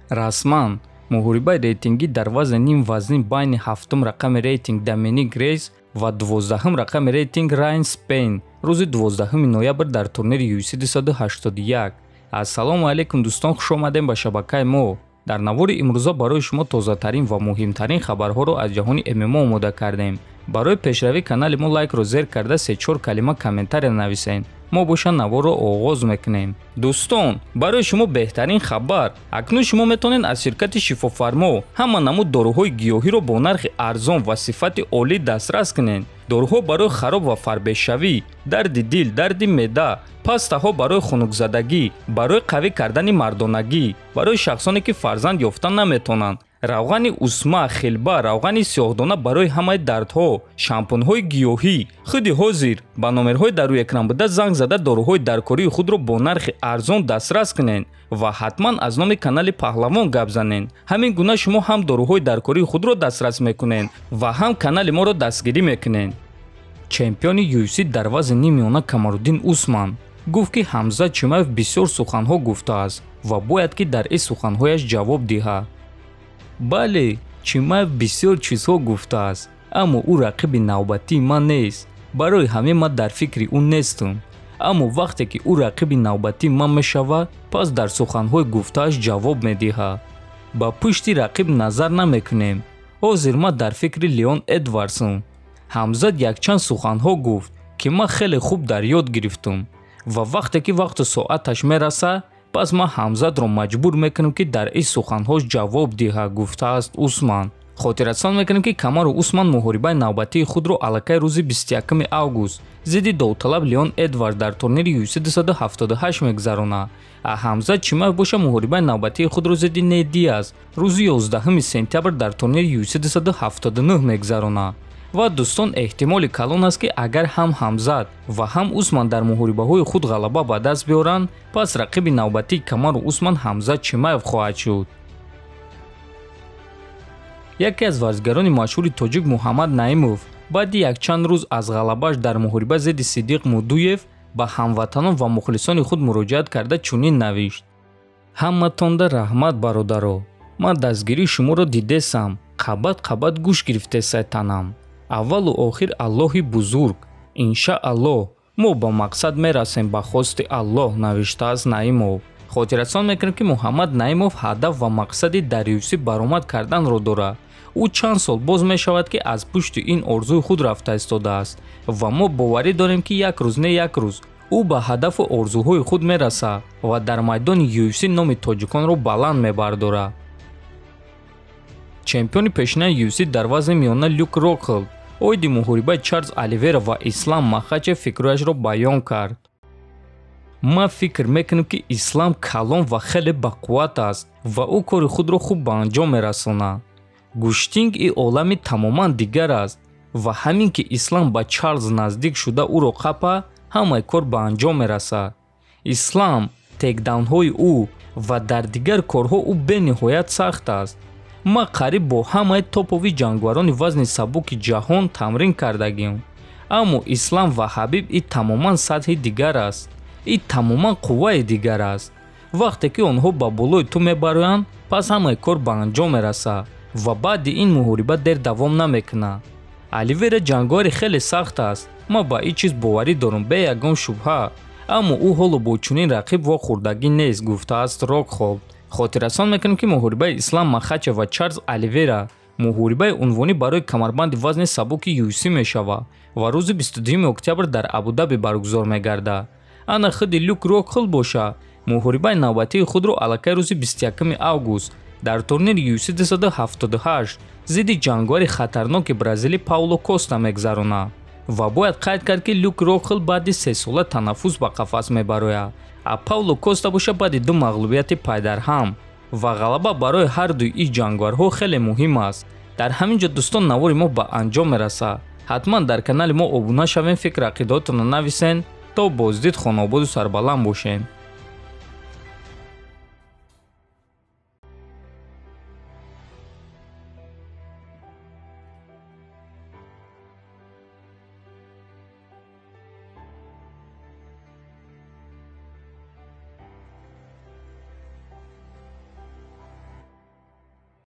расман муҳорибаи рейтингӣ дар вазни ним вазнин байни ҳафтум рақами рейтинг Доминик Рейс ва 12-ум рақами рейтинг Райан Спейн рӯзи 12 ноябр дар турнири UFC 281. Ассалому алайкум дӯстон, хуш омадем ба шабакаи мо. дар навори имрӯза барои шумо тозатарин ва муҳимтарин хабарҳоро аз ҷаҳони ММА омода кардем. барои пешравии канали мо лайкро зер карда 3-4 калима комментария нависед. мо боша наворро оғоз мекунем. дӯстон, барои шумо беҳтарин хабар. акнун шумо метавонед аз ширкати шифофармо ҳама намуд доруҳои гиёҳиро бо нархи арзон ва сифати олӣ дастрас кунед. доруҳо барои хароб ва фарбешавӣ, дарди дил, дарди меъда, пастаҳо барои хунукзадагӣ, барои қавӣ кардани мардонагӣ, барои шахсоне ки фарзанд ёфта наметавонанд, равғани усма, хилба, равғани сиёҳдона барои ҳамаи дардҳо, шампунҳои гиёҳӣ. худи ҳозир ба номерҳои дар рӯи экран буда занг зада доруҳои даркории худро бо нархи арзон дастрас кунед ва ҳатман аз номи канали Паҳлавон гап занед. ҳамин гуна шумо ҳам доруҳои даркории худро дастрас мекунед ва ҳам канали моро дастгирӣ мекунед. чемпиони UFC дар вазни нимёна Камаруддин Усман гуфт ки Ҳамзат Чимаев бисёр суханҳо гуфтааст ва бояд ки дар ин суханҳояш ҷавоб диҳад. бале, Чимаев бисёр чизҳо гуфтааст, аммо ӯ рақиби навбатии ман нест. барои ҳамин ман дар фикри ӯ нестам. аммо вақте ки ӯ рақиби навбатии ман мешавад, пас дар суханҳои гуфтааш ҷавоб медиҳад. ба пушти рақиб назар намекунем. ҳозир ман дар фикри Леон Эдвардсом. Ҳамзат якчанд суханҳо гуфт ки ман хеле хуб дар ёд гирифтам ва вақте ки вақту соаташ мераса, пас ман Ҳамзатро маҷбур мекунам ки дар ин суханҳош ҷавоб диҳад, гуфтааст Усман. хотиррасон мекунем ки Камару Усман муҳорибаи навбатии худро аллакай рӯзи 21 август зидди довталаб Леон Эдвардс дар турнири UFC 278 мегзаронад. Ҳамзат Чимаев боша муҳорибаи навбатии худро зидди Нейт Диаз рӯзи 11 сентябр дар турнири UFC 279 мегзаронад. ва дӯстон, эҳтимоли калон аст ки агар ҳам Ҳамзат ва ҳам Усман дар муҳорибаҳои худ ғалаба ба даст биёранд, пас рақиби навбатии Камару Усман Ҳамзат Чимаев хоҳад шуд. яке аз варзигарони машҳури тоҷик Муҳаммад Наимов баъди якчанд рӯз аз ғалабааш дар муҳориба зидди Сидиқ Мудуев ба ҳамватанон ва мухлисони худ муроҷиат карда чунин навишт: ҳаматонда раҳмат бародаро, ман дастгирии шуморо дидесам, қабат гӯш гирифтесай танам. аввалу охир Аллоҳи бузург, иншааллоҳ мо ба мақсад мерасем ба хости Аллоҳ, навиштааст Наимов. хотиррасон мекунем ки Муҳаммад Наимов ҳадаф ва мақсади дар UFC баромад карданро дорад. ӯ чанд сол боз мешавад ки аз пушти ин орзуи худ рафта истодааст ва мо боварӣ дорем ки як рӯз не як рӯз ӯ ба ҳадафу орзуҳои худ мерасад ва дар майдони UFC номи тоҷиконро баланд мебардорад. чемпиони пешинаи UFC дар вазни миёна Люк Рокхолд оиди муҳорибаи Чарлз Оливера ва Ислам Махачев фикрҳояшро баён кард. ман фикр мекунам ки Ислам калон ва хеле бақувват аст ва ӯ кори худро хуб ба анҷом мерасонад. гӯштинг ин олами тамоман дигар аст ва ҳамин ки Ислам ба Чарлз наздик шуда ӯро қапа, ҳамаи кор ба анҷом мерасад. Ислам, текдаунҳои ӯ ва дар дигар корҳо ӯ бениҳоят сахт аст. ман қариб бо ҳамаи топови ҷангварони вазни сабуки ҷаҳон тамрин кардагим. аммо Ислам ва Ҳабиб ин тамоман сатҳи дигар аст. ин тамоман қувваи дигар аст. вақте ки онҳо ба болои ту мебароянд, пас ҳамаи кор ба анҷом мерасад ва баъди ин муҳориба дер давом намекунад. Оливера ҷангвари хеле сахт аст. ман ба ин чиз боварӣ дорам бе ягон шубҳа. аммо ӯ ҳоло бо чунин рақиб вохӯрдагӣ нест, гуфтааст Рокхолд. хотиррасон мекунем ки муҳорибаи Ислам Махачев ва Чарлз Оливера муҳорибаи унвонӣ барои камарбанди вазни сабуки UFC мешавад ва рӯзи 22 октябр дар Абу-Даби баргузор мегардад. ана худи Люк Рокхолд боша муҳорибаи навбатии худро аллакай рӯзи 21 август дар турнири UFC 278 зидди ҷангвари хатарноки бразилӣ Пауло Коста мегзаронад ва бояд қайд кард ки Люк Рокхолд баъди 3 сола танаффус ба қафас мебарояд. Пауло Коста боша баъди 2 мағлубияти пайдарҳам ва ғалаба барои ҳардуи ин ҷангварҳо хеле муҳим аст. дар ҳамин ҷо дӯстон, навори мо ба анҷом мерасад. ҳатман дар канали мо обуна шавем, фикр ақидотонро нависен. то боздид, хонободу сарбаланд бошем.